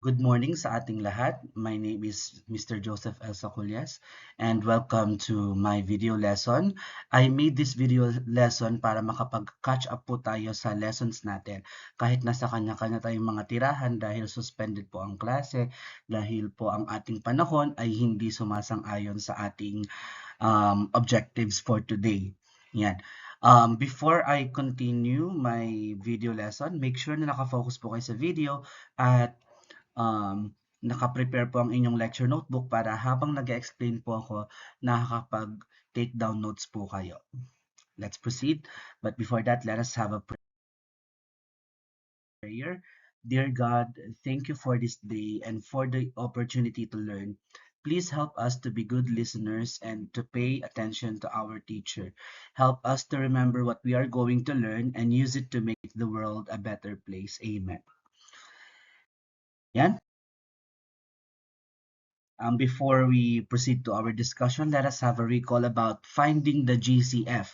Good morning sa ating lahat. My name is Mr. Joseph L. Saculias and welcome to my video lesson. I made this video lesson para makapag-catch up po tayo sa lessons natin. Kahit nasa kanya-kanya tayong mga tirahan dahil suspended po ang klase, dahil po ang ating panahon ay hindi sumasang-ayon sa ating objectives for today. Yan. Before I continue my video lesson, make sure na nakafocus po kayo sa video at naka-prepare po ang inyong lecture notebook para habang nag-explain po ako, nakakapag-take down notes po kayo. Let's proceed. But before that, let us have a prayer. Dear God, thank you for this day and for the opportunity to learn. Please help us to be good listeners and to pay attention to our teacher. Help us to remember what we are going to learn and use it to make the world a better place. Amen. Yan. Before we proceed to our discussion, let us have a recall about finding the GCF.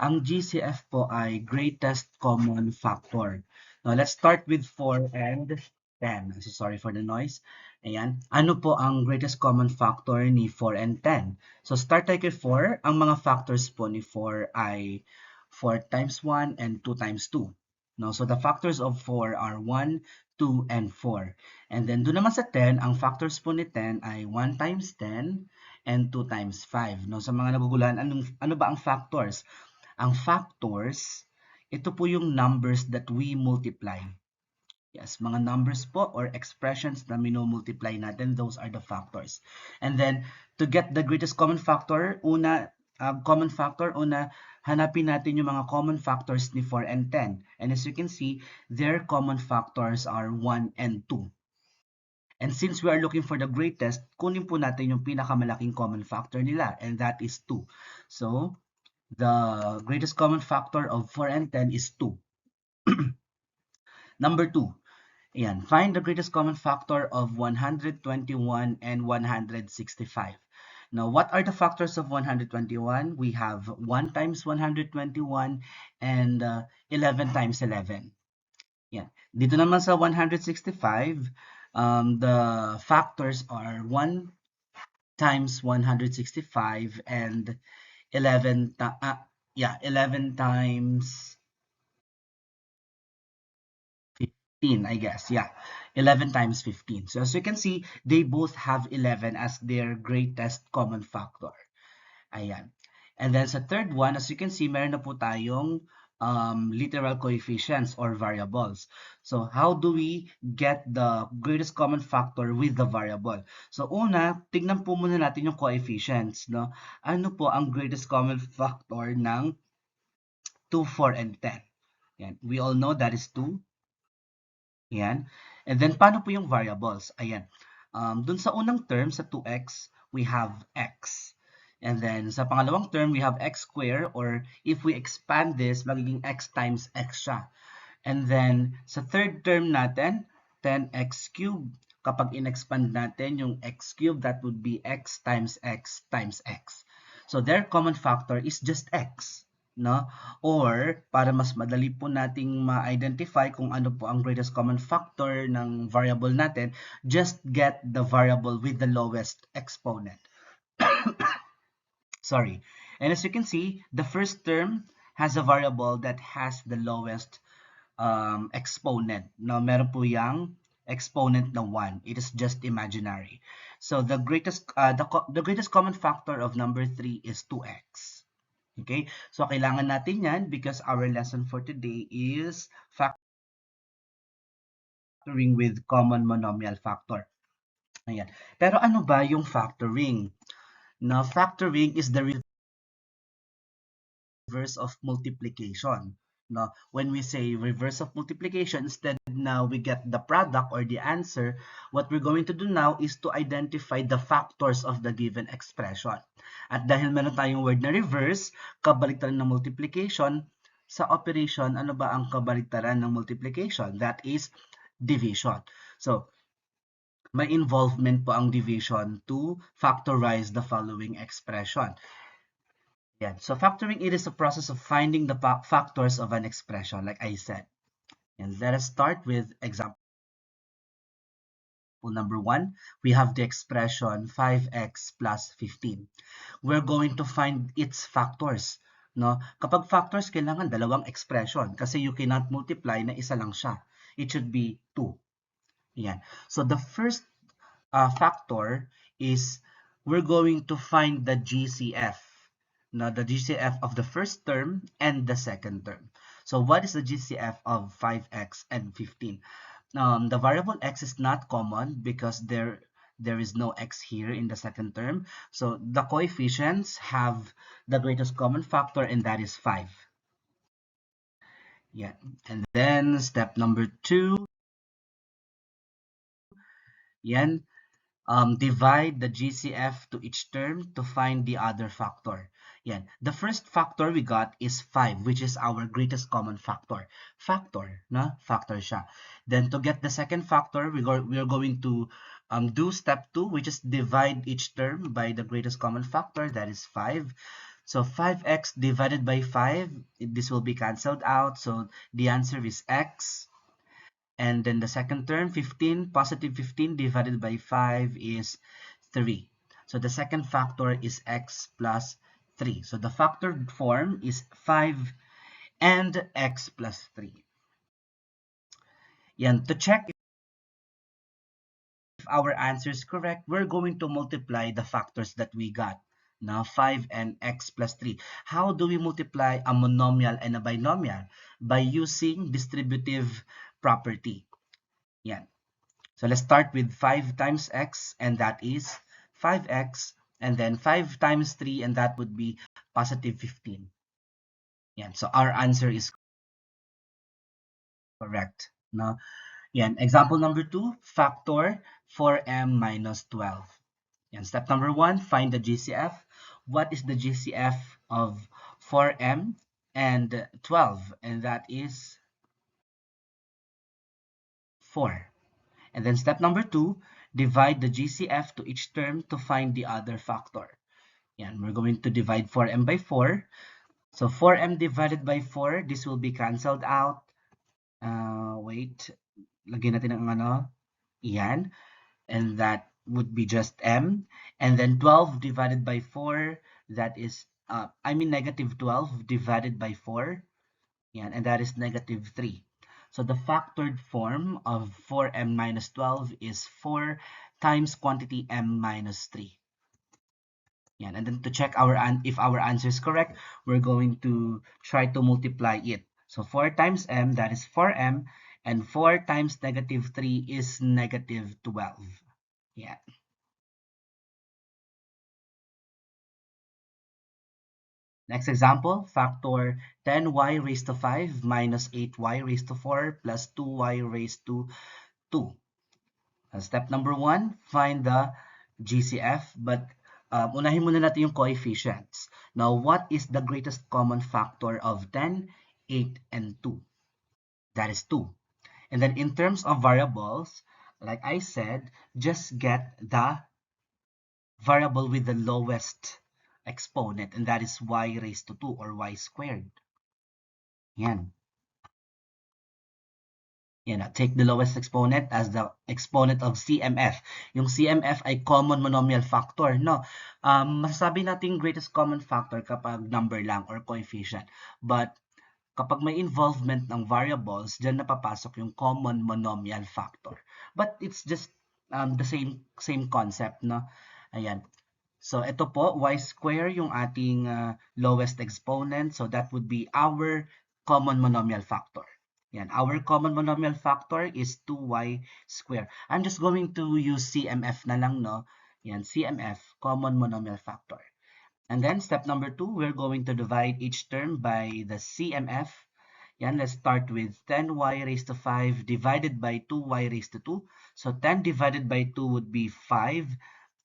Ang GCF po ay greatest common factor. Now, let's start with 4 and 10. So, sorry for the noise. Ayan. Ano po ang greatest common factor ni 4 and 10? So, start tayo kay 4. Ang mga factors po ni 4 ay 4 times 1 and 2 times 2. No? So, the factors of 4 are 1, 2, and 4. And then, doon naman sa 10, ang factors po ni 10 ay 1 times 10 and 2 times 5. No? Sa mga naguguluhan, ano ba ang factors? Ang factors, ito po yung numbers that we multiply. Yes, mga numbers po or expressions na minomultiply natin, those are the factors. And then, to get the greatest common factor, una, hanapin natin yung mga common factors ni 4 and 10. And as you can see, their common factors are 1 and 2. And since we are looking for the greatest, kunin po natin yung pinakamalaking common factor nila, and that is 2. So, the greatest common factor of 4 and 10 is 2. Number 2, ayan, find the greatest common factor of 121 and 165. Now, what are the factors of 121? We have 1 times 121 and 11 times 11. Yan. Dito naman sa 165, the factors are 1 times 165 and 11 times 15, I guess. Yeah, 11 times 15. So as you can see, they both have 11 as their greatest common factor. Ayan. And then sa third one, as you can see, meron na po tayong literal coefficients or variables. So how do we get the greatest common factor with the variable? So una, tignan po muna natin yung coefficients. No? Ano po ang greatest common factor ng 2, 4, and 10? Yan. We all know that is 2. Yan. And then, paano po yung variables? Ayan. Dun sa unang term, sa 2x, we have x. And then, sa pangalawang term, we have x squared, or if we expand this, magiging x times x siya. And then, sa third term natin, 10x cubed. Kapag in-expand natin yung x cubed, that would be x times x times x. So, their common factor is just x. No? Or, para mas madali po nating ma-identify kung ano po ang greatest common factor ng variable natin, just get the variable with the lowest exponent. Sorry. And as you can see, the first term has a variable that has the lowest exponent. Now, meron po yung exponent na 1. It is just imaginary. So, the greatest common factor of number 3 is 2x. Okay? So, kailangan natin yan because our lesson for today is factoring with common monomial factor. Ayan. Pero ano ba yung factoring? Now, factoring is the reverse of multiplication. Now, when we say reverse of multiplication, instead now we get the product or the answer, what we're going to do now is to identify the factors of the given expression. At dahil meron tayong word na reverse, kabaliktaran ng multiplication, sa operation, ano ba ang kabaliktaran ng multiplication? That is division. So, may involvement po ang division to factorize the following expression. Yeah, so factoring, it is a process of finding the factors of an expression, like I said. And let us start with example example number 1, we have the expression 5x plus 15. We're going to find its factors. No? Kapag factors, kailangan dalawang expression kasi you cannot multiply na isa lang siya. It should be 2. Yan. So the first factor is we're going to find the GCF. Now, the GCF of the first term and the second term. So what is the GCF of 5x and 15? The variable x is not common because there is no x here in the second term. So the coefficients have the greatest common factor, and that is 5. Yeah. And then step number 2, yan, divide the GCF to each term to find the other factor. Yan. The first factor we got is 5, which is our greatest common factor. Factor, na? Factor siya. Then to get the second factor, we are going to do step 2, which is divide each term by the greatest common factor, that is 5. So 5x divided by 5, this will be cancelled out. So the answer is x. And then the second term, 15, positive 15 divided by 5 is 3. So the second factor is x plus 3. So the factored form is 5 and x plus 3. Yan. To check if our answer is correct, we're going to multiply the factors that we got. Now, 5 and x plus 3. How do we multiply a monomial and a binomial? By using distributive property. Yan. So let's start with 5 times x, and that is 5x, and then 5 times 3, and that would be positive 15. Yan. So our answer is correct. No? Yan. Example number 2, factor 4m minus 12. Yan. Step number 1, find the GCF. What is the GCF of 4m and 12? And that is 4. And then step number 2, divide the GCF to each term to find the other factor. Yan, we're going to divide 4m by 4. So 4m divided by 4, this will be cancelled out. Wait, lagyan natin ang ano. Yan. And that would be just m. And then 12 divided by 4, that is, negative 12 divided by 4. Yan, and that is negative 3. So the factored form of 4m minus 12 is 4 times quantity m minus 3. Yan. And then to check if our answer is correct, we're going to try to multiply it. So 4 times m, that is 4m, and 4 times negative 3 is negative 12. Yeah. Next example, factor 10y raised to 5 minus 8y raised to 4 plus 2y raised to 2. Step number 1, find the GCF, but unahin muna natin yung coefficients. Now, what is the greatest common factor of 10, 8, and 2? That is 2. And then in terms of variables, like I said, just get the variable with the lowest exponent, and that is y raised to 2 or y squared. Yan. Yan, take the lowest exponent as the exponent of CMF. Yung CMF ay common monomial factor, no? Masasabi natin greatest common factor kapag number lang or coefficient. But kapag may involvement ng variables, dyan napapasok yung common monomial factor. But it's just the same concept, no? Ayan. So ito po, y square yung ating lowest exponent. So that would be our common monomial factor. Yan, our common monomial factor is 2y square. I'm just going to use CMF na lang, no? Yan, CMF, common monomial factor. And then step number 2, we're going to divide each term by the CMF. Yan, let's start with 10y raised to 5 divided by 2y raised to 2. So 10 divided by 2 would be 5.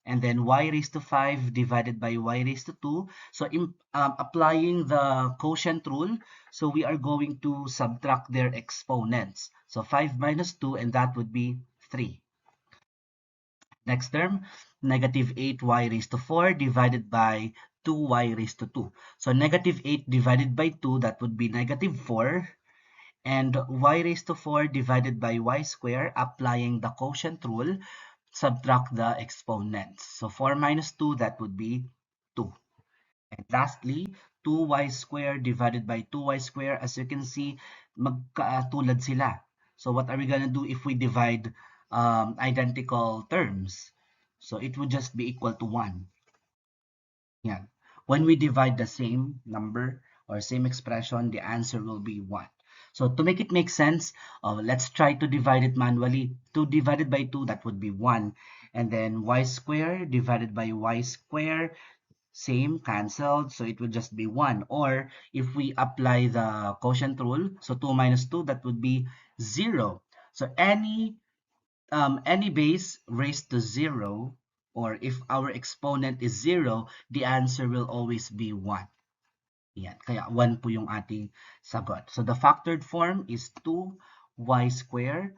And then y raised to 5 divided by y raised to 2. So applying the quotient rule, so we are going to subtract their exponents. So 5 minus 2, and that would be 3. Next term, negative 8y raised to 4 divided by 2y raised to 2. So negative 8 divided by 2, that would be negative 4. and y raised to 4 divided by y square, applying the quotient rule, subtract the exponents. So 4 minus 2, that would be 2. And lastly, 2y squared divided by 2y squared, as you can see, magkatulad sila. So what are we going to do if we divide identical terms? So it would just be equal to 1. Yeah. When we divide the same number or same expression, the answer will be 1. So to make it make sense, let's try to divide it manually. 2 divided by 2, that would be 1. And then y squared divided by y squared, same, cancelled, so it would just be 1. Or if we apply the quotient rule, so 2 minus 2, that would be 0. So any base raised to 0, or if our exponent is 0, the answer will always be 1. Yan. Kaya 1 po yung ating sagot. So the factored form is 2y squared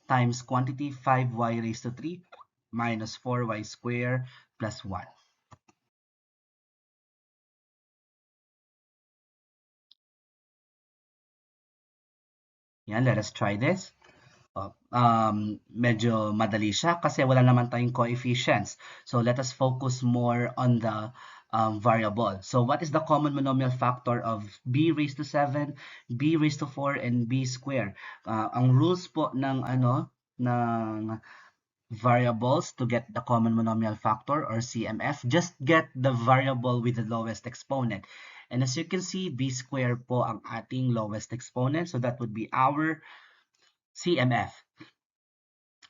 times quantity 5y raised to 3 minus 4y squared plus 1. Yan, let us try this. Medyo madali siya kasi wala naman tayong coefficients. So let us focus more on the variable. So what is the common monomial factor of b raised to 7, b raised to 4, and b squared? Ang rules po ng variables to get the common monomial factor or CMF, just get the variable with the lowest exponent. And as you can see, b squared po ang ating lowest exponent. So that would be our CMF.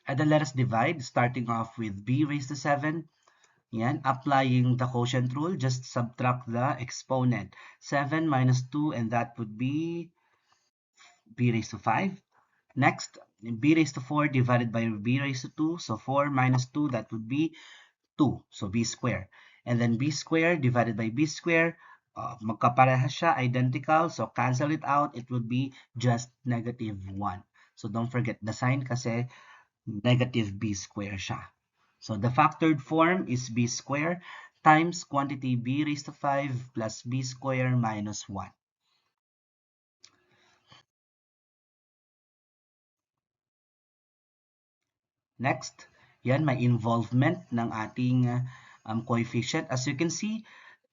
And then let us divide, starting off with b raised to 7. Yan, applying the quotient rule, just subtract the exponent. 7 minus 2, and that would be b raised to 5. Next, b raised to 4 divided by b raised to 2. So 4 minus 2, that would be 2. So b squared. And then b squared divided by b squared, magkapareha siya, identical. So cancel it out. It would be just negative 1. So don't forget the sign kasi negative b squared siya. So the factored form is b squared times quantity b raised to 5 plus b squared minus 1. Next, yan, may involvement ng ating coefficient. As you can see,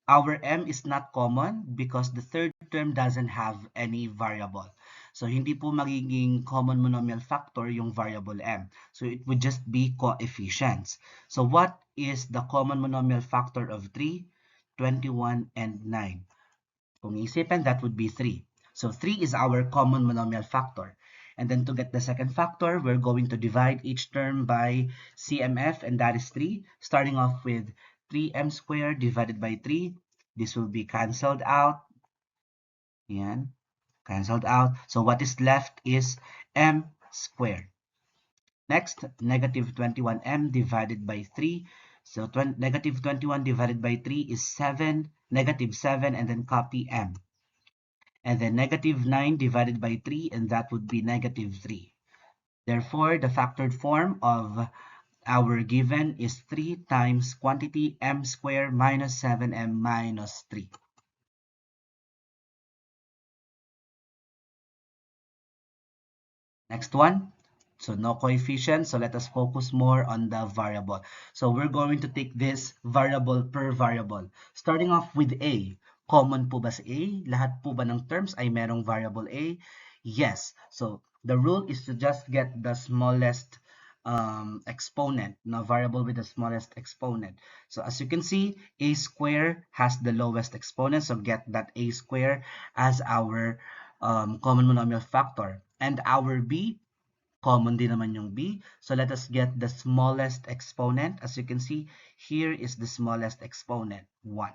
our m is not common because the third term doesn't have any variable. So, hindi po magiging common monomial factor yung variable m. So, it would just be coefficients. So, what is the common monomial factor of 3, 21, and 9? Kung iisipin, that would be 3. So 3 is our common monomial factor. And then to get the second factor, we're going to divide each term by CMF, and that is 3. Starting off with 3m squared divided by 3. This will be cancelled out. Yan. Cancelled out. So what is left is m squared. Next, negative 21m divided by 3. So negative 21 divided by 3 is 7, negative 7, and then copy m. And then negative 9 divided by 3, and that would be negative 3. Therefore, the factored form of our given is 3 times quantity m squared minus 7m minus 3. Next one. So no coefficient. So let us focus more on the variable. So we're going to take this variable per variable. Starting off with A. Common po ba sa A? Lahat po ba ng terms ay merong variable A? Yes. So the rule is to just get the smallest exponent, no, variable with the smallest exponent. So as you can see, A square has the lowest exponent. So get that A square as our common monomial factor. And our B, common din naman yung B. So let us get the smallest exponent. As you can see, here is the smallest exponent, 1.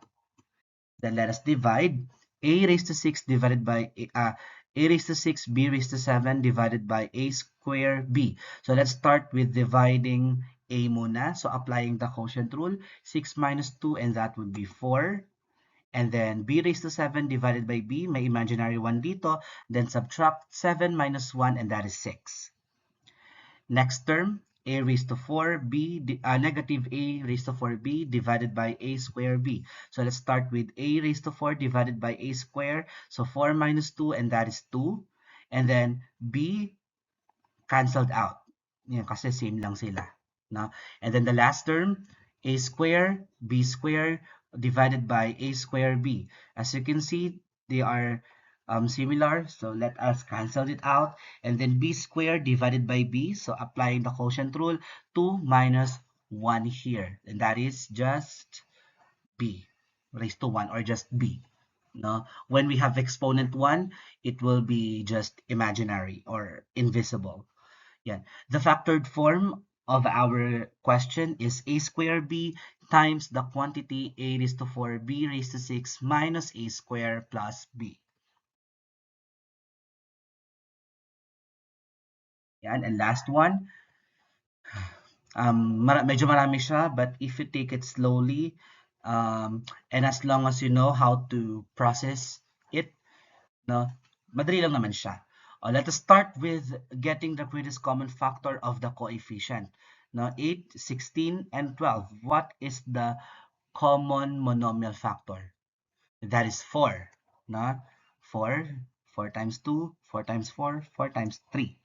Then let us divide a raised to 6 divided by a raised to 6, b raised to 7 divided by a squared b. So let's start with dividing a muna. So applying the quotient rule, 6 minus 2, and that would be 4. And then b raised to 7 divided by b, may imaginary 1 dito. Then subtract 7 minus 1, and that is 6. Next term, a raised to 4b, negative a raised to 4b divided by a squared b. So let's start with a raised to 4 divided by a squared. So 4 minus 2, and that is 2. And then b canceled out. Yan, kasi same lang sila. No? And then the last term, a square, b square divided by a square b. As you can see, they are similar. So let us cancel it out. And then b squared divided by b. So applying the quotient rule, 2 minus 1 here. And that is just b raised to 1 or just b. No? When we have exponent 1, it will be just imaginary or invisible. Yeah. The factored form of our question is a square b times the quantity a raised to 4 b raised to 6 minus a square plus b. Yan. And last one, medyo marami siya, but if you take it slowly, and as long as you know how to process it, no, madali lang naman siya. Let us start with getting the greatest common factor of the coefficient. Now, 8, 16, and 12. What is the common monomial factor? That is 4. No? 4, 4 times 2, 4 times 4, 4 times 3.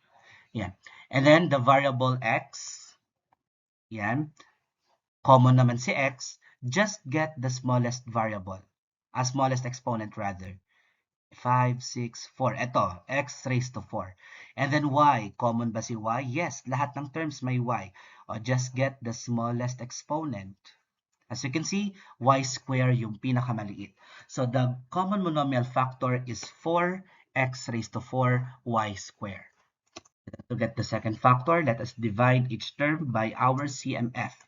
Yeah. And then the variable x, yan, common naman si x, just get the smallest variable, smallest exponent rather. 5, 6, 4. Ito, x raised to 4. And then y. Common ba si y? Yes, lahat ng terms may y. O, just get the smallest exponent. As you can see, y square yung pinakamaliit. So the common monomial factor is 4x raised to 4 y square. To get the second factor, let us divide each term by our CMF.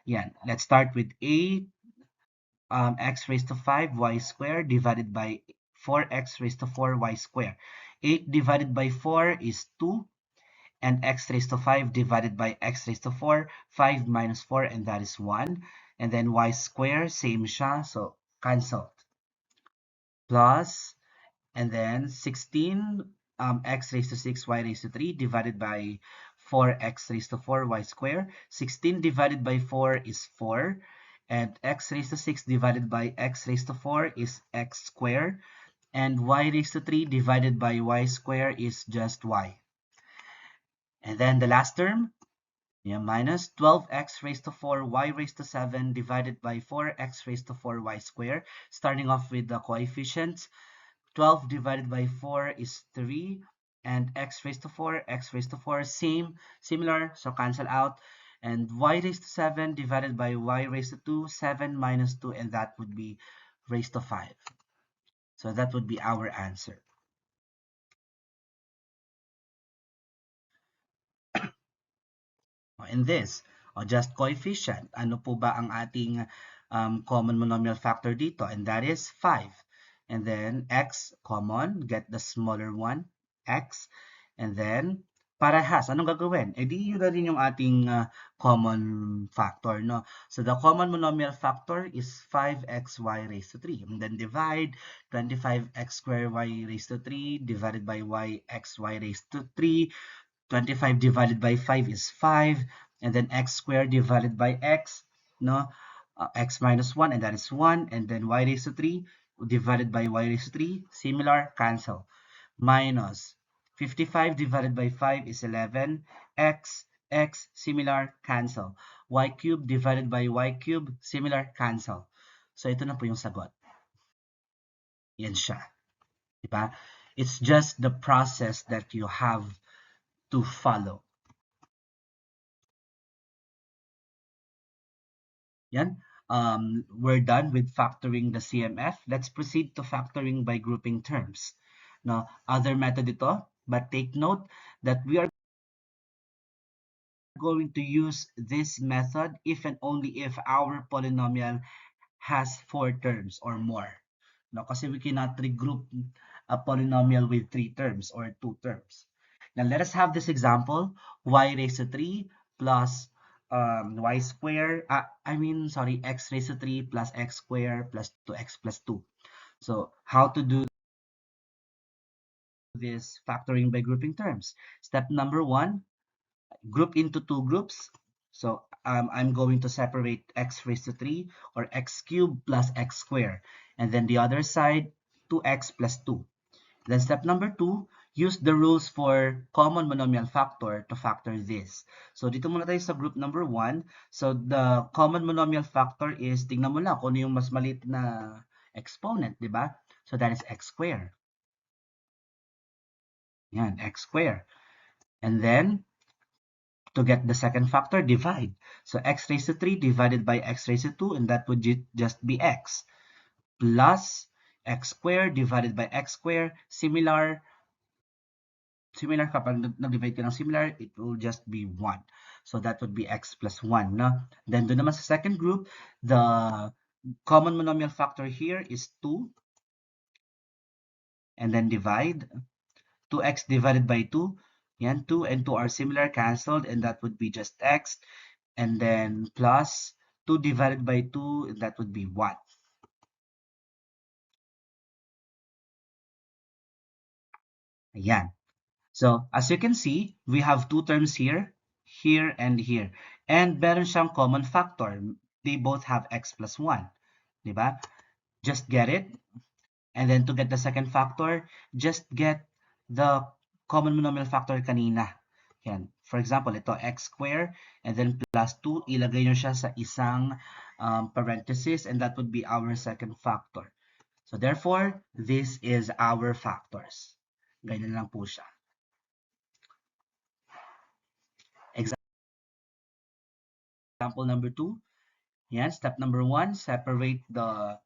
Yan. Let's start with a x raised to 5 y squared divided by 4x raised to 4 y squared. 8 divided by 4 is 2, and x raised to 5 divided by x raised to 4, 5 minus 4, and that is 1. And then y squared, same siya, so cancelled. Plus, and then 16 x raised to 6 y raised to 3 divided by 4x raised to 4 y squared. 16 divided by 4 is 4, and x raised to 6 divided by x raised to 4 is x squared, and y raised to 3 divided by y squared is just y. And then the last term, yeah, minus 12x raised to 4 y raised to 7 divided by 4x raised to 4 y squared. Starting off with the coefficients, 12 divided by 4 is 3, and x raised to 4, x raised to 4, similar, so cancel out. And y raised to 7 divided by y raised to 2, 7 minus 2, and that would be raised to 5. So that would be our answer. In this, just coefficient, ano po ba ang ating common monomial factor dito? And that is 5. And then x common, get the smaller one, x. And then parehas, anong gagawin? E di yun na rin yung ating common factor, no? So the common monomial factor is 5xy raised to 3. And then divide 25x squared y raised to 3 divided by yxy raised to 3. 25 divided by 5 is 5, and then x squared divided by x, no, x minus 1, and that is 1, and then y raised to 3 divided by y raised to 3, similar, cancel, minus 55 divided by 5 is 11, x, similar, cancel, y cubed divided by y cubed, similar, cancel. So ito na po yung sagot. Yan siya. Diba? It's just the process that you have to follow. Yan. We're done with factoring the CMF. Let's proceed to factoring by grouping terms. Now, other method ito, but take note that we are going to use this method if and only if our polynomial has 4 terms or more. No, kasi we cannot regroup a polynomial with 3 terms or 2 terms. Now, let us have this example, y raised to 3 plus y squared, x raised to 3 plus x squared plus 2x plus 2. So, how to do this factoring by grouping terms? Step number 1, group into 2 groups. So, I'm going to separate x raised to 3 or x cubed plus x squared. And then the other side, 2x plus 2. Then step number 2, use the rules for common monomial factor to factor this. So, dito muna tayo sa group number 1. So, the common monomial factor is, tingnan mo lang kung ano yung mas maliit na exponent, di ba? So, that is x squared. Yan, x squared. And then, to get the second factor, divide. So, x raised to 3 divided by x raised to 2, and that would just be x. Plus x squared divided by x squared. Similar kapag nag-divide ka ng similar, it will just be 1. So, that would be x plus 1. No? Then, doon naman sa second group, the common monomial factor here is 2. And then divide. 2x divided by 2. Yan, 2 and 2 are similar, cancelled, and that would be just x. And then plus 2 divided by 2, and that would be 1. Ayan. So, as you can see, we have two terms here, and here. And meron siyang common factor. They both have x plus 1. Diba? Just get it. And then to get the second factor, just get the common monomial factor kanina. Yan. For example, ito x squared and then plus 2, ilagay nyo siya sa isang parenthesis, and that would be our second factor. So therefore, this is our factors. Ganyan lang po siya. Example number 2. Yan, step number 1, separate the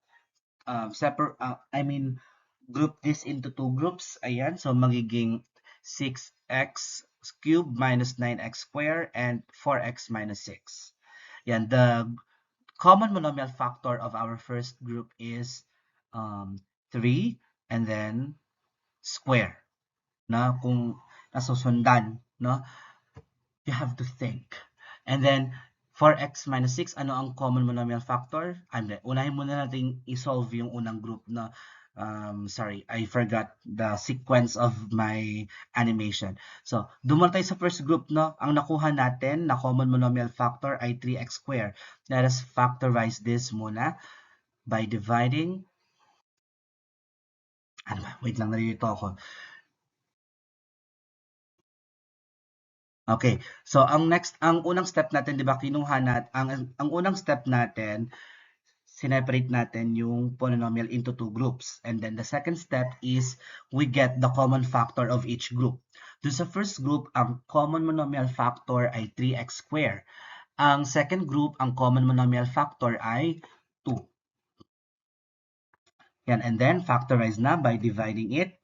group this into two groups. Ayan, so magiging 6x cubed minus 9x squared and 4x minus 6. Yan, the common monomial factor of our first group is 3 and then square. Na kung nasusundan, no? You have to think. And then, for x minus 6, ano ang common monomial factor? Unahin muna natin i-solve yung unang group na, sorry, I forgot the sequence of my animation. So, dumaan tayo sa first group, no? Ang nakuha natin na common monomial factor ay 3x squared. Let us factorize this muna by dividing, wait lang, nalilito ako. Okay. So ang unang step natin, 'di ba, kinuha ang unang step natin, sineparate natin yung polynomial into two groups. And then the second step is we get the common factor of each group. Dun sa first group, ang common monomial factor ay 3x squared. Ang second group, ang common monomial factor ay 2. Yan, and then factorize na by dividing it.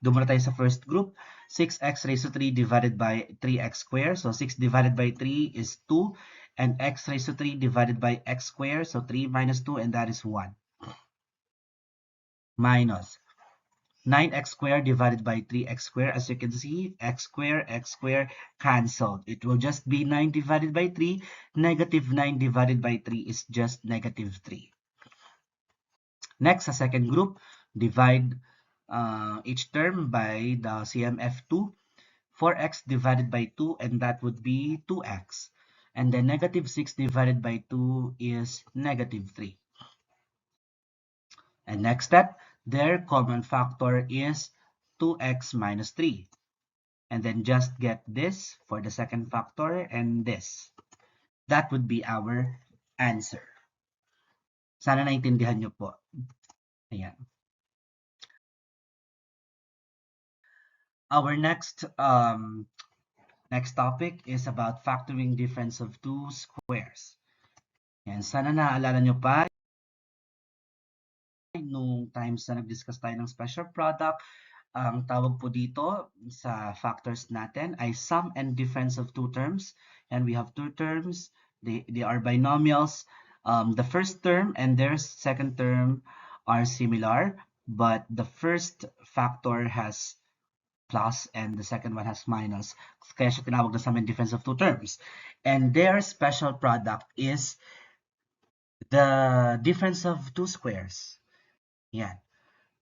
Doon muna tayo sa first group. 6x raised to 3 divided by 3x squared. So 6 divided by 3 is 2. And x raised to 3 divided by x squared. So 3 minus 2, and that is 1. Minus 9x squared divided by 3x squared. As you can see, x squared cancelled. It will just be 9 divided by 3. Negative 9 divided by 3 is just negative 3. Next, sa second group, divide each term by the CMF2. 4x divided by 2, and that would be 2x. And then negative 6 divided by 2 is negative 3. And next step, their common factor is 2x minus 3. And then just get this for the second factor and this. That would be our answer. Sana naintindihan nyo po. Ayan. Our next topic is about factoring difference of two squares. Yan, sana naaalala nyo pa nung times na nag-discuss tayo ng special product. Ang tawag po dito sa factors natin ay sum and difference of two terms. And we have two terms. They are binomials. The first term and their second term are similar, but the first factor has plus and the second one has minus. Kaya siya tinawag na sum and difference of two terms. And their special product is the difference of two squares. Yan.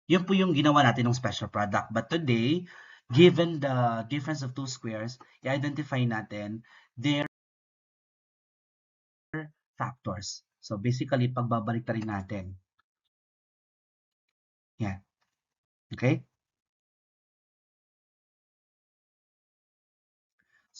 Yun po yung ginawa natin ng special product. But today, given the difference of two squares, i-identify natin their factors. So basically, pagbabalik rin natin. Yan. Okay?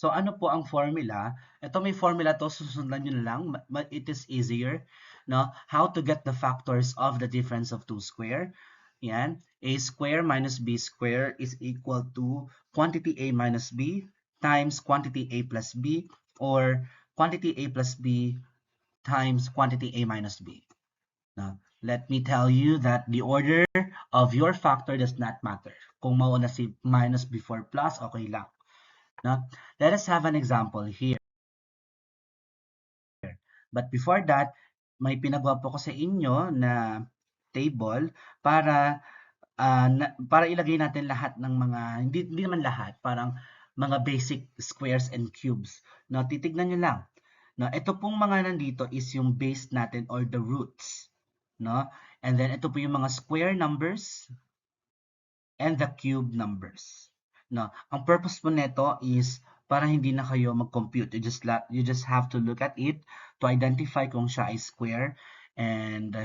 So ano po ang formula? Ito may formula to, susundan nyo na lang. It is easier. No? How to get the factors of the difference of two square. Yan. A square minus B square is equal to quantity A minus B times quantity A plus B, or quantity A plus B times quantity A minus B. Now, let me tell you that the order of your factor does not matter. Kung mauna si minus before plus, okay lang. No? Let us have an example here. But before that, may pinagawa po ko sa inyo na table para para ilagay natin lahat ng mga, hindi naman lahat, parang mga basic squares and cubes. No, titignan nyo lang. No, ito pong mga nandito is yung base natin or the roots. No? And then ito po yung mga square numbers and the cube numbers. No, ang purpose po nito is para hindi na kayo mag-compute. You just have to look at it to identify kung siya ay square, and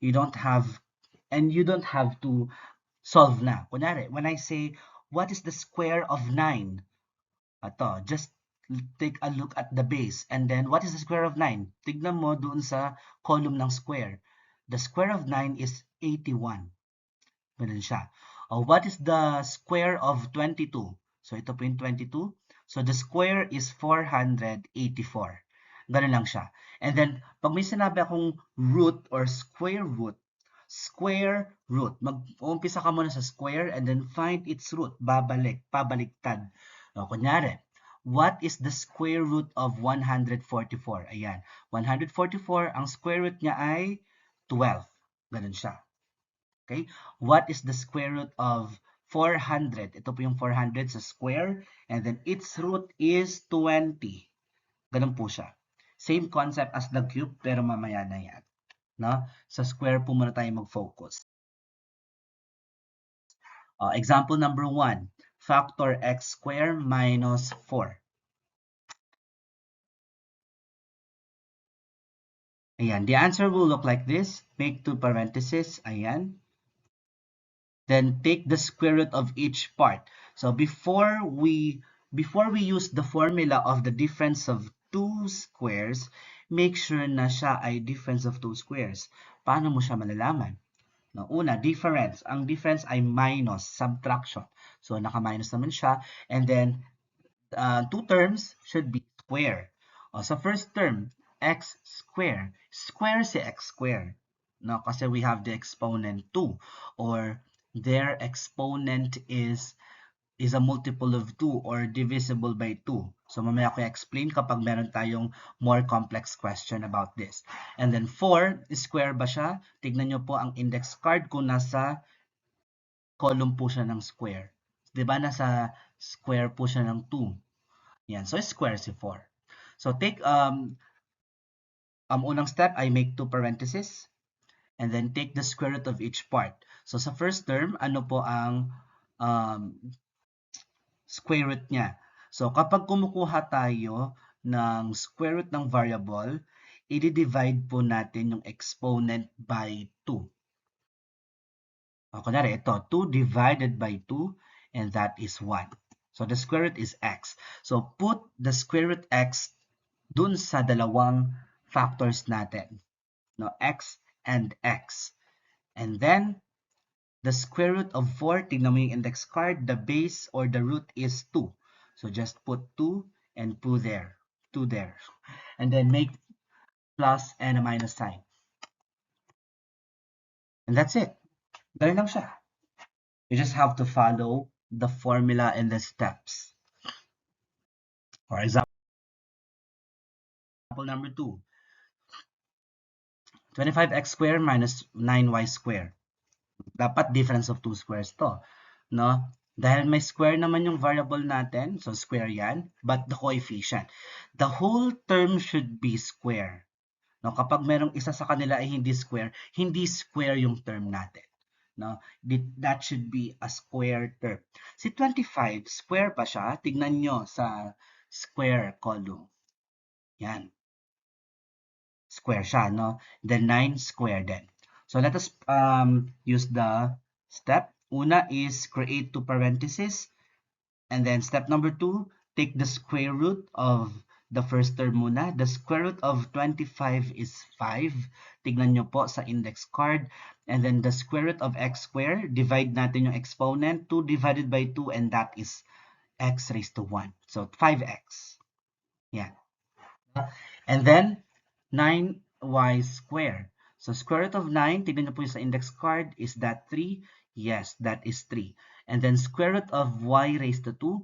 you don't have to solve na. Kunyari, when I say, what is the square of 9? Ato, just take a look at the base. And then, what is the square of 9? Tignan mo doon sa column ng square. The square of 9 is 81. Ganun siya. What is the square of 22? So, ito po yung 22. So, the square is 484. Ganun lang siya. And then, pag may sinabi akong root or square root, mag-uumpisa ka muna sa square and then find its root. Pabaliktad. O, kunyari, what is the square root of 144? Ayan. 144, ang square root niya ay 12. Ganun siya. Okay? What is the square root of 400? Ito po yung 400 sa square. And then its root is 20. Ganun po siya. Same concept as the cube, pero mamaya na yan. No? Sa square po muna tayo mag-focus. Example number 1. Factor x squared minus 4. Ayan. The answer will look like this. Make two parentheses. Ayan. Then take the square root of each part. So before we use the formula of the difference of two squares, make sure na siya ay difference of two squares. Paano mo siya malalaman? No, una, difference. Ang difference ay minus, subtraction. So naka-minus naman siya. And then two terms should be square. So first term, x square. Square si x square. No, kasi we have the exponent 2, or their exponent is a multiple of 2 or divisible by 2. So mamaya ko explain kapag meron tayong more complex question about this. And then 4, square ba siya? Tignan nyo po ang index card kung nasa column po siya ng square. Diba nasa square po siya ng 2. Yan, so square si 4. So take unang step, I make two parentheses. And then take the square root of each part. So sa first term, ano po ang square root niya? So kapag kumukuha tayo ng square root ng variable, i-divide po natin yung exponent by 2. Kunwari ito, 2 divided by 2, and that is 1. So the square root is x. So put the square root x dun sa dalawang factors natin. No, x and x. And then, the square root of 4, tignan mo yung index card, the base or the root is 2. So just put 2 and 2 there. 2 there. And then make plus and a minus sign. And that's it. Ganun lang siya. You just have to follow the formula and the steps. For example number 2. 25x squared minus 9y squared. Dapat difference of two squares to. No? Dahil may square naman yung variable natin, so square yan, but the coefficient. The whole term should be square. No? Kapag merong isa sa kanila ay hindi square yung term natin. No? That should be a square term. Si 25, square pa siya. Tignan nyo sa square column. Yan. Square siya, no? Then 9 square din. So let us use the step. Una is create two parentheses. And then step number 2, take the square root of the first term muna. The square root of 25 is 5. Tignan nyo po sa index card. And then the square root of x squared, divide natin yung exponent. 2 divided by 2, and that is x raised to 1. So 5x. Yeah. And then 9y squared. So square root of 9, tignan nyo po yung sa index card, is that 3? Yes, that is 3. And then square root of y raised to 2,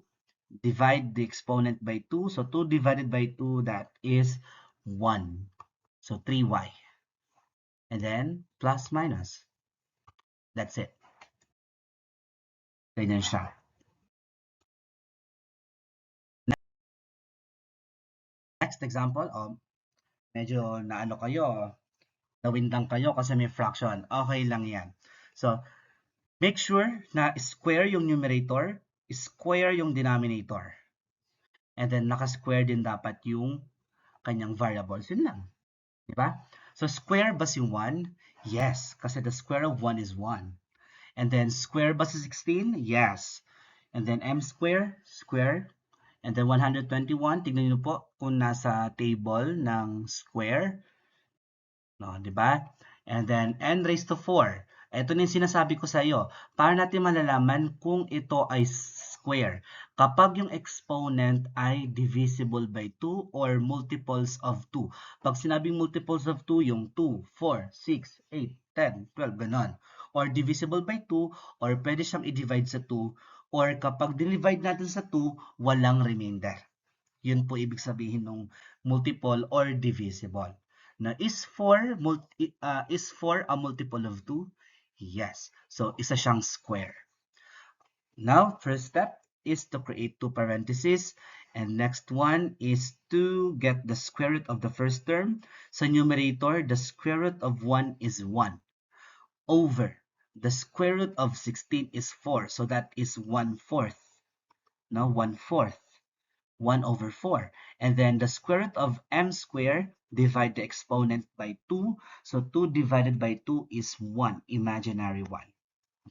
divide the exponent by 2. So 2 divided by 2, that is 1. So 3y. And then plus minus. That's it. Ganyan siya. Next example, medyo naano kayo, nawindang kayo kasi may fraction. Okay lang yan. So, make sure na square yung numerator, square yung denominator. And then, naka-square din dapat yung kanyang variables. Yun lang. Diba? So, square ba si 1? Yes, kasi the square of 1 is 1. And then, square ba si 16? Yes. And then, m square, square. And then, 121, tignan nyo po kung nasa table ng square. No, di ba? And then, n raised to 4. Ito na yung sinasabi ko sa iyo. Para natin malalaman kung ito ay square. Kapag yung exponent ay divisible by 2 or multiples of 2. Pag sinabing multiples of 2, yung 2, 4, 6, 8, 10, 12, ganon. Or divisible by 2, or pwede siyang i-divide sa 2, or kapag divide natin sa 2, walang remainder. Yun po ibig sabihin ng multiple or divisible. Na is 4 a multiple of 2? Yes. So, isa siyang square. Now, first step is to create two parentheses. And next one is to get the square root of the first term. Sa numerator, the square root of 1 is 1. Over. The square root of 16 is 4. So, that is 1/4. Now, 1/4. 1 over 4. And then the square root of m squared, divide the exponent by 2. So 2 divided by 2 is 1, imaginary 1.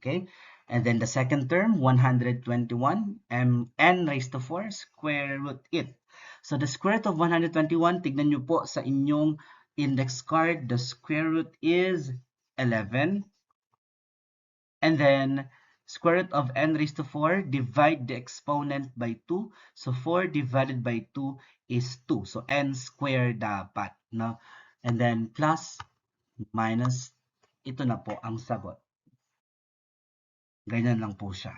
Okay? And then the second term, 121, n raised to 4, square root it. So the square root of 121, tignan nyo po sa inyong index card, the square root is 11. And then square root of n raised to 4, divide the exponent by 2. So 4 divided by 2 is 2. So n squared dapat. No? And then plus, minus, ito na po ang sagot. Ganyan lang po siya.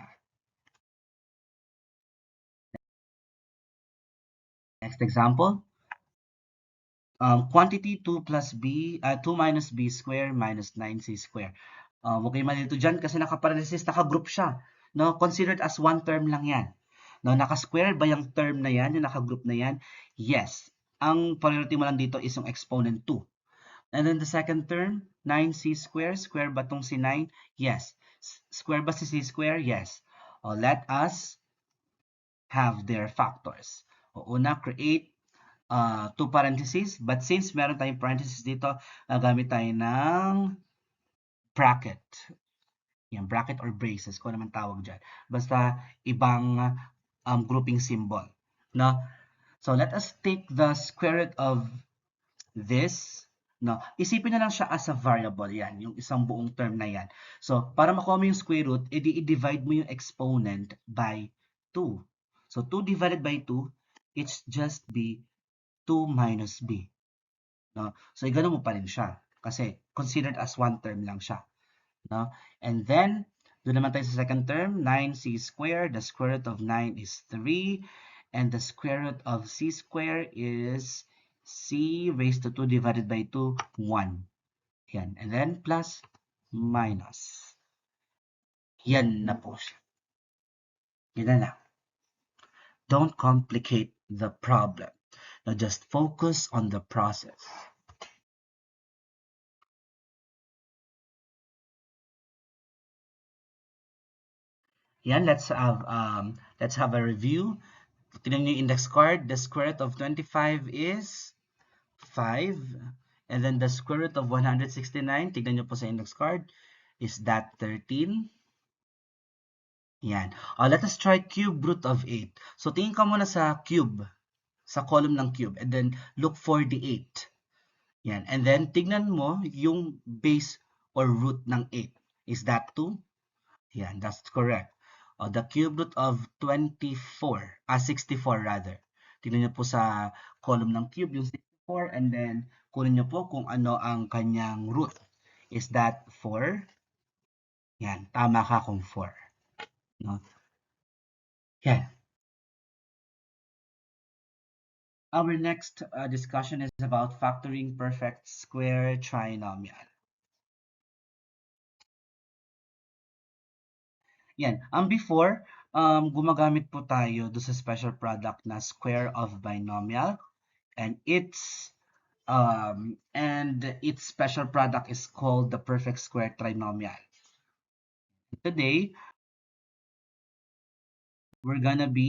Next example. Quantity 2 plus b, 2 minus b square minus 9c square. Huwag kayo malito dyan kasi naka-parenthesis, naka-group siya. No? Considered as one term lang yan. No, naka-square ba yung term na yan, yung naka-group na yan? Yes. Ang priority mo lang dito is yung exponent 2. And then the second term, 9c square. Square ba tong si 9? Yes. Square ba si c square? Yes. Let us have their factors. Una, create two parentheses. But since meron tayong parentheses dito, gamit tayo ng bracket. Yan, bracket or braces, kung naman tawag dyan. Basta ibang grouping symbol. No? So, let us take the square root of this. No? Isipin na lang siya as a variable. Yan, yung isang buong term na yan. So, para makuha mo yung square root, edi i-divide mo yung exponent by 2. So, 2 divided by 2, it's just be 2 minus b. No? So, igano mo pa rin siya. Kasi, considered as one term lang siya. No? And then, doon naman tayo sa second term, 9c squared. The square root of 9 is 3. And the square root of c squared is c raised to 2 divided by 2, 1. Yan. And then, plus, minus. Yan na po siya. Yan na lang. Don't complicate the problem. Now, just focus on the process. Yan, let's have a review. Tignan niyo yung index card. The square root of 25 is 5. And then the square root of 169, tignan niyo po sa index card, is that 13. Yan. Let us try cube root of 8. So tingin ka muna sa cube, sa column ng cube, and then look for the 8. Yan. And then tignan mo yung base or root ng 8. Is that 2? Yan, that's correct. The cube root of 24, 64 rather. Tignan niyo po sa column ng cube yung 64, and then kunin niyo po kung ano ang kanyang root. Is that 4? Yan, tama ka kung 4. No? Yan. Our next discussion is about factoring perfect square trinomial. Yan. Before, gumagamit po tayo do sa special product na square of binomial, and its special product is called the perfect square trinomial. Today, we're gonna be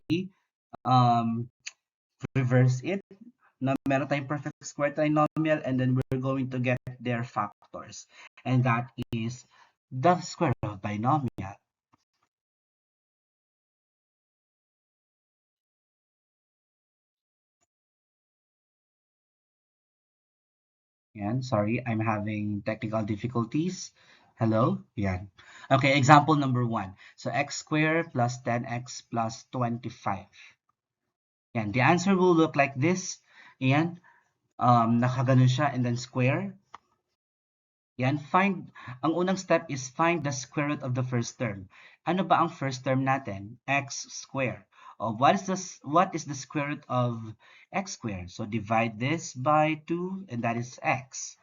reverse it. Na meron tayong perfect square trinomial, and then we're going to get their factors. And that is the square of binomial. Yan, sorry, I'm having technical difficulties. Hello? Yan. Okay, example number 1. So x squared plus 10x plus 25. Yan, the answer will look like this. Yan, nakaganon siya and then square. Yan, ang unang step is find the square root of the first term. Ano ba ang first term natin? X squared. What is the square root of x squared? So divide this by 2 and that is x.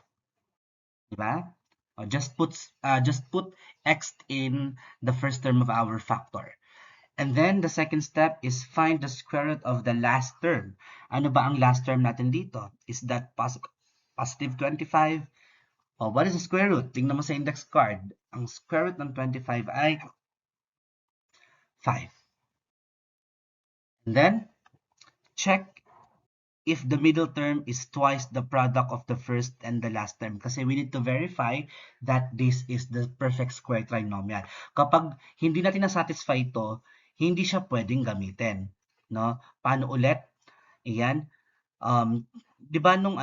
Diba? Just put x in the first term of our factor. And then the second step is find the square root of the last term. Ano ba ang last term natin dito? Is that positive 25? What is the square root? Tingnan mo sa index card. Ang square root ng 25 ay 5. And then, check if the middle term is twice the product of the first and the last term. Kasi we need to verify that this is the perfect square trinomial. Kapag hindi natin na-satisfy ito, hindi siya pwedeng gamitin. No? Paano ulit? Ayan. Di ba nung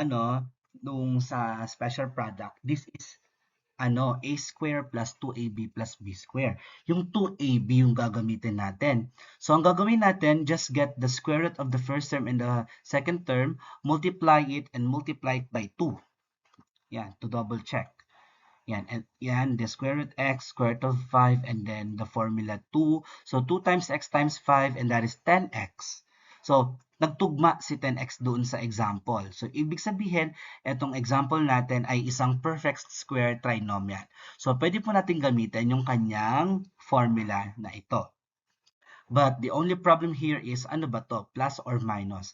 sa special product, this is a square plus 2ab plus b square. Yung 2ab yung gagamitin natin. So, ang gagawin natin, just get the square root of the first term and the second term, multiply it and multiply it by 2. Yan, to double check. Yan, and yan, the square root x, square root of 5, and then the formula 2. So, 2 times x times 5, and that is 10x. So, nagtugma si 10x doon sa example. So, ibig sabihin, itong example natin ay isang perfect square trinomial. So, pwede po natin gamitin yung kanyang formula na ito. But the only problem here is, ano ba to? Plus or minus?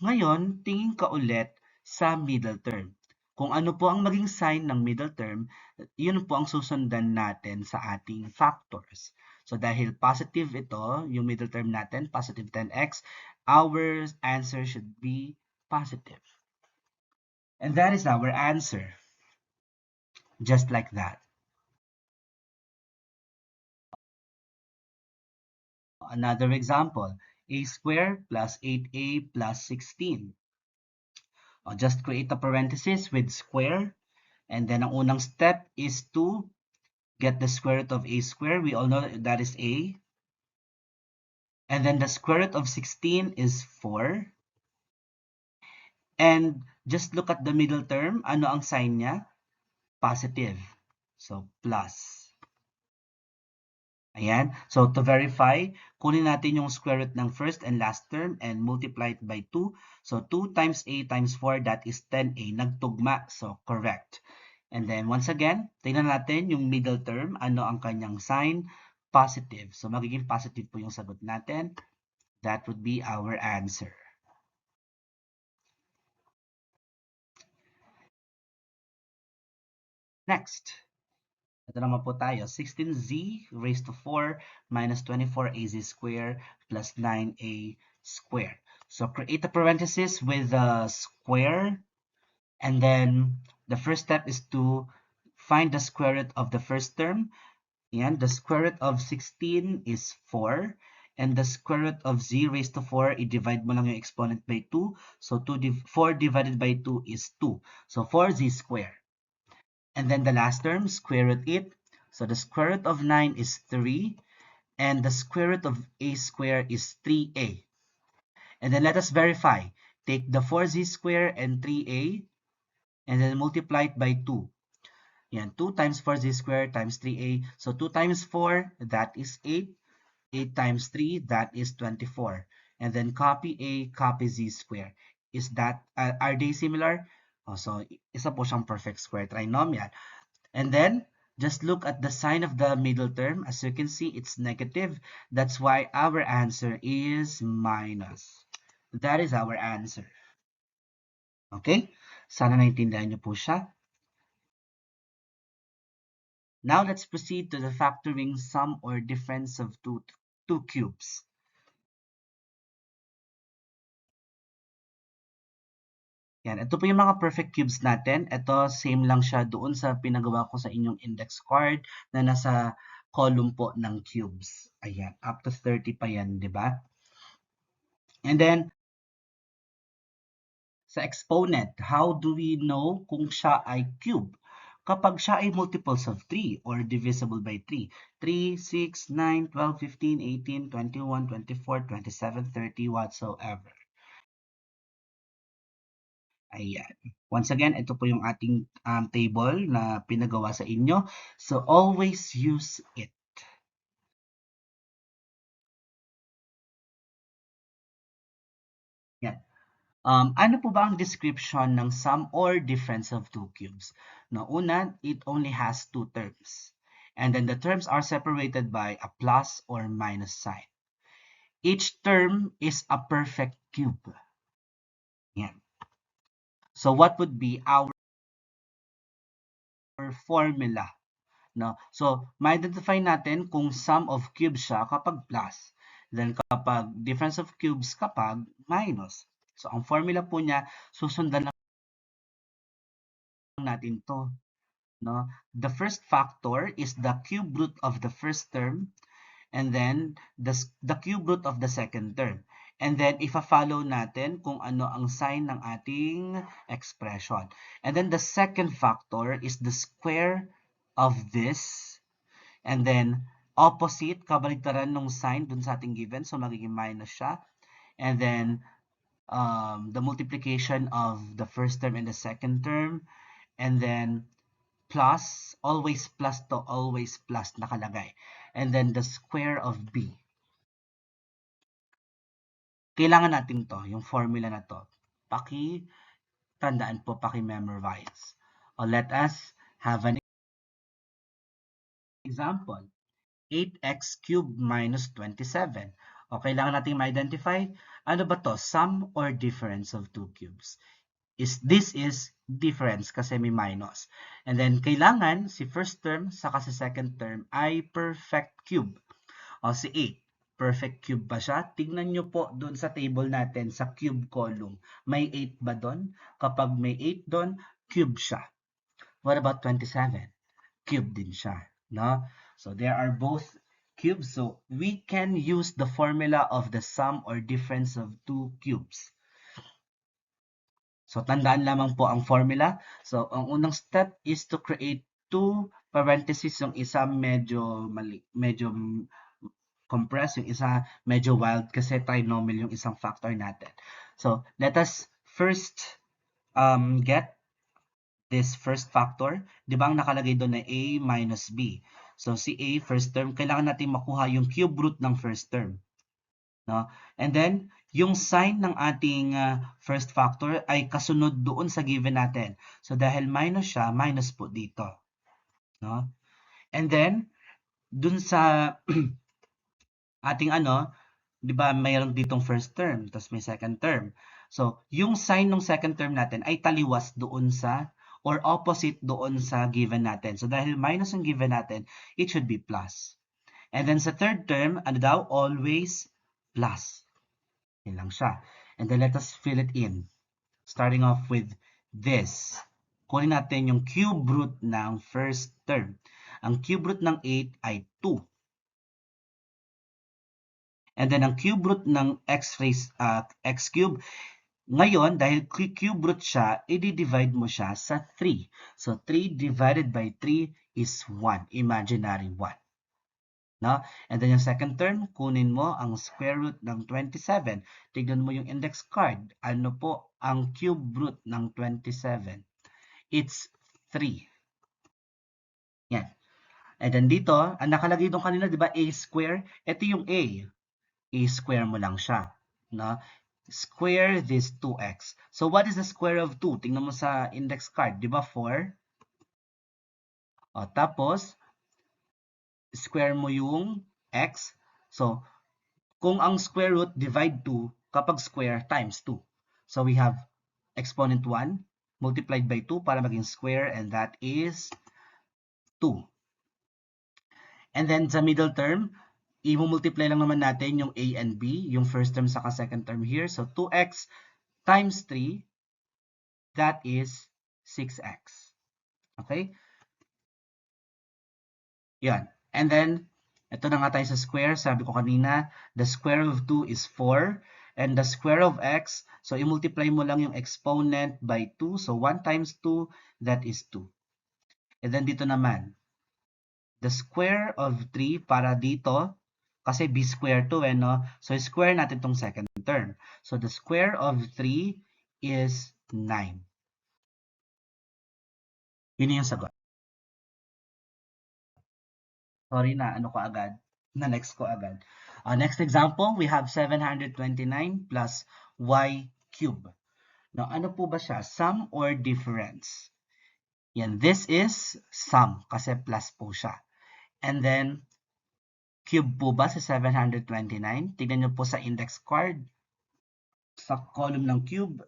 Ngayon, tingin ka ulit sa middle term. Kung ano po ang maging sign ng middle term, yun po ang susundan natin sa ating factors. So dahil positive ito, yung middle term natin, positive 10x, our answer should be positive. And that is our answer. Just like that. Another example, a squared plus 8a plus 16. Just create a parenthesis with square. And then ang unang step is to get the square root of a squared. We all know that is a. And then the square root of 16 is 4. And just look at the middle term. Ano ang sign niya? Positive. So, plus. Ayan. So, to verify, kunin natin yung square root ng first and last term and multiply it by 2. So, 2 times a times 4, that is 10a. Nagtugma. So, correct. And then, once again, tingnan natin yung middle term. Ano ang kanyang sign? Positive. So, magiging positive po yung sagot natin. That would be our answer. Next. Ito naman po tayo. 16z raised to 4 minus 24az squared plus 9a squared. So, create a parenthesis with the square. And then, the first step is to find the square root of the first term. And the square root of 16 is 4. And the square root of z raised to 4, i-divide mo lang yung exponent by 2. So 4 divided by 2 is 2. So 4z squared. And then the last term, square root it. So the square root of 9 is 3. And the square root of a squared is 3a. And then let us verify. Take the 4z squared and 3a, and then multiply it by 2. Yan, 2 times 4z squared times 3a. So 2 times 4, that is 8. 8 times 3, that is 24. And then copy a, copy z squared. Is that, are they similar? Oh, so, isa po siyang perfect square trinomial. And then, just look at the sign of the middle term. As you can see, it's negative. That's why our answer is minus. That is our answer. Okay? Sana naintindihan niyo po siya. Now, let's proceed to the factoring sum or difference of two cubes. Yan, ito po yung mga perfect cubes natin. Ito, same lang siya doon sa pinagawa ko sa inyong index card na nasa column po ng cubes. Ayan, up to 30 pa yan, di ba? And then, sa exponent, how do we know kung siya ay cube? Kapag siya ay multiples of 3 or divisible by 3. 3, 6, 9, 12, 15, 18, 21, 24, 27, 30, whatsoever. Ayan. Once again, ito po yung ating table na pinagawa sa inyo. So, always use it. Yan. Ano po ba ang description ng sum or difference of two cubes? No, una, it only has two terms. And then the terms are separated by a plus or minus sign. Each term is a perfect cube. Yan. So, what would be our formula? No? So, ma-identify natin kung sum of cubes siya kapag plus. Then, kapag difference of cubes kapag minus. So, ang formula po niya, susundan lang natin to. No? The first factor is the cube root of the first term, and then the cube root of the second term. And then, ifa-follow natin kung ano ang sign ng ating expression. And then, the second factor is the square of this. And then, opposite, kabaligtaran nung sign dun sa ating given. So, magiging minus siya. And then, the multiplication of the first term and the second term. And then, plus, always plus to always plus nakalagay. And then, the square of b. Kailangan natin to, yung formula na to. Tandaan po, paki-memorize. Or let us have an example. 8x cubed minus 27. O, kailangan natin ma-identify, ano ba to? Sum or difference of two cubes? This is difference kasi may minus. And then, kailangan si first term saka si second term ay perfect cube. O, si 8. Perfect cube ba siya? Tingnan nyo po doon sa table natin sa cube column. May 8 ba doon? Kapag may 8 doon, cube siya. What about 27? Cube din siya. No? So there are both cubes. So we can use the formula of the sum or difference of two cubes. So tandaan lamang po ang formula. So ang unang step is to create two parentheses. Yung isa medyo compressed, yung isa medyo wild kasi trinomial yung isang factor natin. So let us first get this first factor. Di ba ang nakalagay doon na a minus b? So si a, first term, kailangan natin makuha yung cube root ng first term. No? And then, yung sign ng ating first factor ay kasunod doon sa given natin. So dahil minus siya, minus po dito. No? And then, dun sa ating di ba mayroon ditong first term, tapos may second term. So, yung sign ng second term natin ay taliwas doon sa or opposite doon sa given natin. So, dahil minus ang given natin, it should be plus. And then sa third term, ano daw? Always plus. Yan lang siya. And then let us fill it in. Starting off with this. Kunin natin yung cube root ng first term. Ang cube root ng 8 ay 2. And then ang cube root ng x cube, ngayon, dahil cube root siya, i-divide mo siya sa 3. So, 3 divided by 3 is 1, imaginary 1. No? And then yung second term, kunin mo ang square root ng 27. Tignan mo yung index card. Ano po ang cube root ng 27? It's 3. Yan. And then dito, ang nakalagay doon kanina, di ba, a square? Ito yung a. A square mo lang siya. No? Square this 2x. So, what is the square of 2? Tingnan mo sa index card. Di ba, 4? O, tapos, square mo yung x. So, kung ang square root divide 2, kapag square, times 2. So, we have exponent 1 multiplied by 2 para maging square, and that is 2. And then, sa middle term, i-multiply lang naman natin yung a and b, yung first term saka second term here. So, 2x times 3, that is 6x. Okay? Yan. And then, ito na nga tayo sa square. Sabi ko kanina, the square of 2 is 4. And the square of x, so i-multiply mo lang yung exponent by 2. So, 1 times 2, that is 2. And then dito naman, the square of 3 para dito, kasi b square to no? So, square natin tong second term. So, the square of 3 is 9. Yun yung sagot. Sorry na, ano ko agad? Na next ko agad. Next example, we have 729 plus y cube. Now, ano po ba siya? Sum or difference? Yan, this is sum kasi plus po siya. And then, cube po ba sa 729? Tignan nyo po sa index card. Sa column ng cube,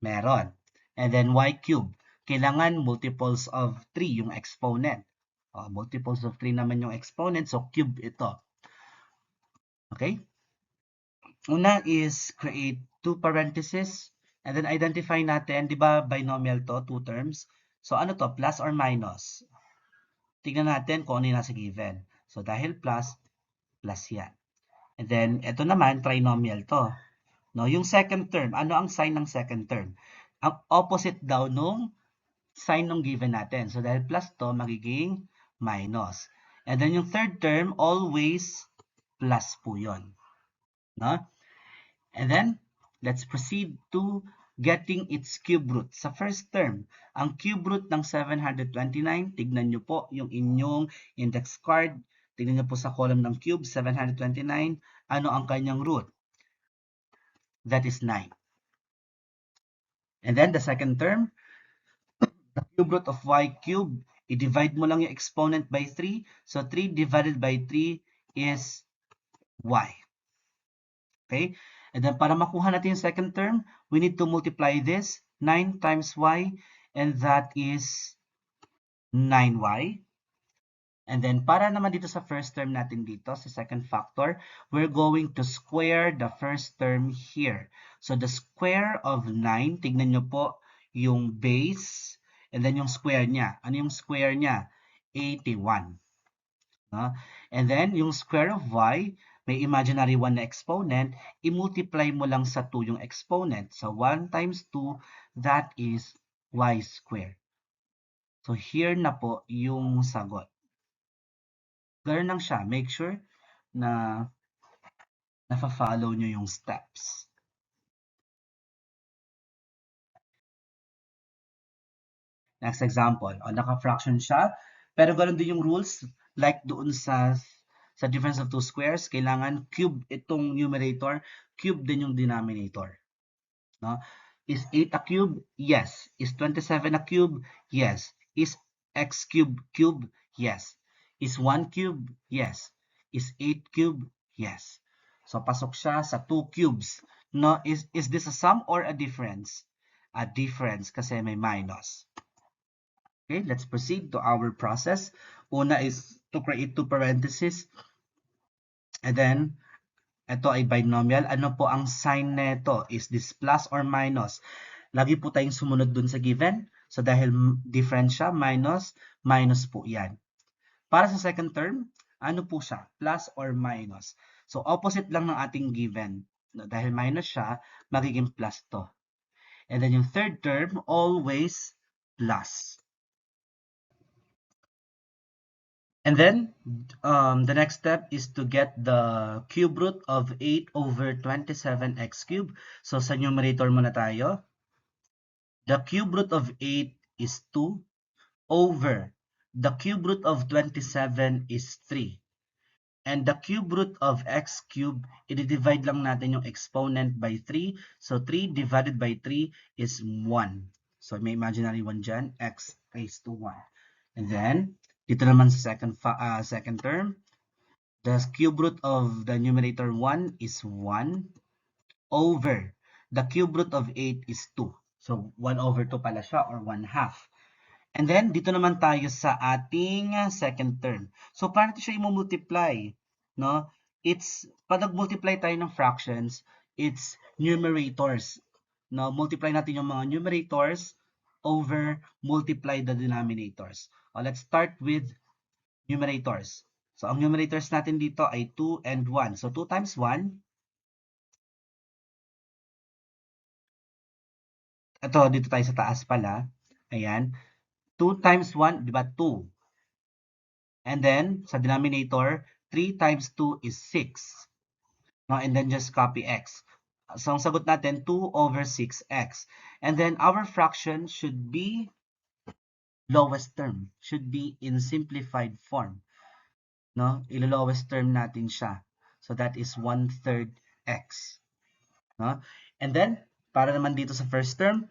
meron. And then, y cube. Kailangan multiples of 3 yung exponent. Multiples of 3 naman yung exponent, so cube ito. Okay? Una is create two parentheses and then identify natin, di ba binomial to, two terms? So ano to, plus or minus? Tingnan natin kung ano yung nasa given. So dahil plus, plus yan. And then, ito naman, trinomial to. No, yung second term, ano ang sign ng second term? Ang opposite daw nung sign ng given natin. So dahil plus to, magiging minus. And then yung third term, always plus po yun. No? And then, let's proceed to getting its cube root. Sa first term, ang cube root ng 729, tignan nyo po yung inyong index card. Tignan nyo po sa column ng cube, 729. Ano ang kanyang root? That is 9. And then, the second term, the cube root of y cube, i-divide mo lang yung exponent by 3. So, 3 divided by 3 is y. Okay? And then, para makuha natin yung second term, we need to multiply this. 9 times y, and that is 9y. And then, para naman dito sa first term natin dito, sa second factor, we're going to square the first term here. So, the square of 9, tignan nyo po yung base, and then yung square niya. Ano yung square niya? 81. And then, yung square of y, may imaginary 1 na exponent, i-multiply mo lang sa 2 yung exponent. So, 1 times 2, that is y squared. So, here na po yung sagot. Ganun lang siya. Make sure na nafa-follow nyo yung steps. Next example. Naka-fraction siya. Pero ganun din yung rules. Like doon sa difference of two squares, kailangan cube itong numerator, cube din yung denominator. No? Is 8 a cube? Yes. Is 27 a cube? Yes. Is x cube cube? Yes. Is 1 cube? Yes. Is 8 cube? Yes. So, pasok siya sa 2 cubes. No? Is this a sum or a difference? A difference kasi may minus. Okay, let's proceed to our process. Una is to create two parentheses. And then, ito ay binomial. Ano po ang sign nito? Is this plus or minus? Lagi po tayong sumunod dun sa given. So, dahil difference siya, minus, minus po yan. Para sa second term, ano po siya? Plus or minus. So, opposite lang ng ating given. No, dahil minus siya, magiging plus to. And then yung third term, always plus. And then, the next step is to get the cube root of 8 over 27x cubed. So, sa numerator muna tayo. The cube root of 8 is 2 over the cube root of 27 is 3. And the cube root of x cubed, i-divide lang natin yung exponent by 3. So, 3 divided by 3 is 1. So, may imaginary 1 dyan, x raised to 1. And then, dito naman sa second term, the cube root of the numerator 1 is 1 over the cube root of 8 is 2. So, 1 over 2 pala siya or 1 half. And then, dito naman tayo sa ating second term. So, paano siya i-multiply? No? Pag nag-multiply tayo ng fractions, it's numerators. No? Multiply natin yung mga numerators over multiply the denominators. Let's start with numerators. So, ang numerators natin dito ay 2 and 1. So, 2 times 1. Ito, dito tayo sa taas pala. Ayan. 2 times 1, di ba? 2. And then, sa denominator, 3 times 2 is 6. No? And then, just copy x. So, ang sagot natin, 2 over 6x. And then, our fraction should be lowest term. Should be in simplified form. No? Ilo-lowest term natin siya. So, that is 1/3 x. No? And then, para naman dito sa first term,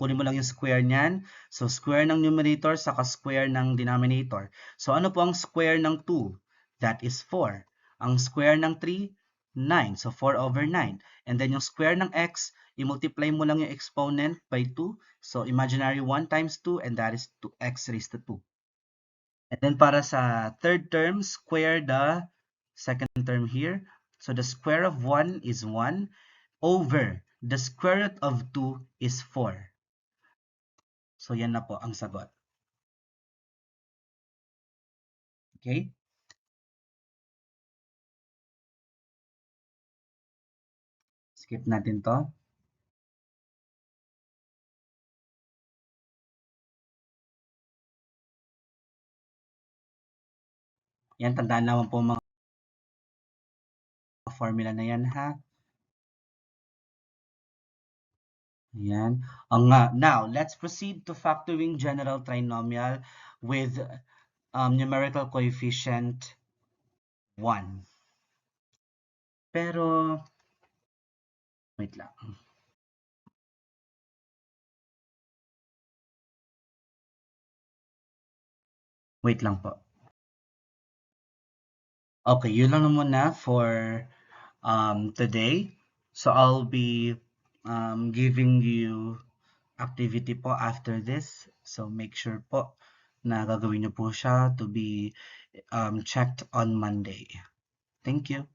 kunin mo lang yung square niyan. So, square ng numerator saka square ng denominator. So, ano po ang square ng 2? That is 4. Ang square ng 3, 9. So, 4 over 9. And then, yung square ng x, i-multiply mo lang yung exponent by 2. So, imaginary 1 times 2, and that is 2x raised to 2. And then, para sa third term, square the second term here. So, the square of 1 is 1 over the square root of 2 is 4. So, yan na po ang sagot. Okay? Skip natin to. Yan, tandaan naman po mga formula na yan, ha? Ayan. Now, let's proceed to factoring general trinomial with numerical coefficient 1. Pero, wait lang. Wait lang po. Okay, yun lang muna for today. So, I'll be giving you activity po after this. So, make sure po na gagawin niyo po siya to be checked on Monday. Thank you.